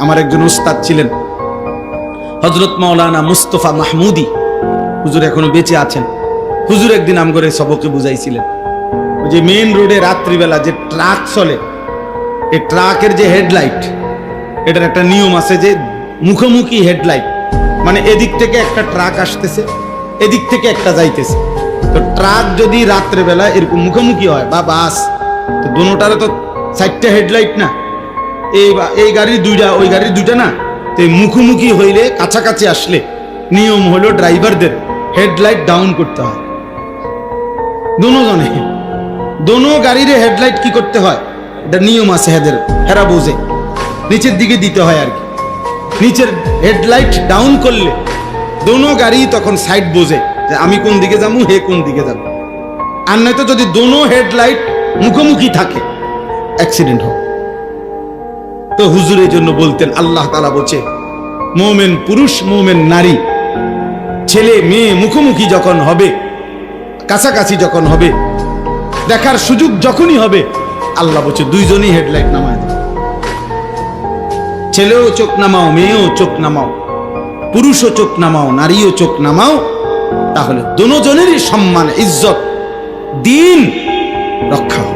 আমার একজন উস্তাদ ছিলেন হযরত মাওলানা মুস্তাফা মাহমুদি, হুজুর এখনো বেঁচে আছেন। হুজুর একদিন আমগরে সবকে বুঝাইছিলেন, ওই যে মেইন রোডে রাত্রিবেলা যে ট্রাক চলে, এই ট্রাকের যে হেডলাইট, এটার একটা নিয়ম আছে যে মুখোমুখি হেডলাইট, মানে এদিক থেকে একটা ট্রাক আসতেছে, এদিক থেকে একটা যাইতেছে। তো ট্রাক যদি রাত্রেবেলা এরকম মুখোমুখি হয় বা বাস, তো দুটারে তো 4টা হেডলাইট না, এই গাড়ির 2টা, ওই গাড়ির 2টা না। তো মুখোমুখি হইলে, কাছাকাছি আসলে নিয়ম হলো ড্রাইভারদের হেডলাইট ডাউন করতে হয়। দোনো গাড়ির হেডলাইট কি করতে হয়, এটা নিয়ম আছে হেদের, হেরা বোঝে, নিচের দিকে দিতে হয় আর কি। নিচের হেডলাইট ডাউন করলে দোনো গাড়ি তখন সাইড বোঝে যে আমি কোন দিকে যাবো, হে কোন দিকে যাবো। আর নয়তো যদি দোনো হেডলাইট মুখোমুখি থাকে, অ্যাক্সিডেন্ট হয়। তো হুজুরের জন্য বলতেন, আল্লাহ তাআলা বলছে মুমিন পুরুষ মুমিন নারী, ছেলে মেয়ে মুখোমুখি যখন হবে, কাছাকাছি যখন হবে, দেখার সুযোগ যখনই হবে, আল্লাহ বলছে দুইজনই হেডলাইট নামায় দাও। ছেলেও চোখ নামাও, মেয়েও চোখ নামাও, পুরুষও চোখ নামাও, নারীও চোখ নামাও, তাহলে দুজনেরই সম্মান, ইজ্জত, দ্বীন রক্ষা হবে।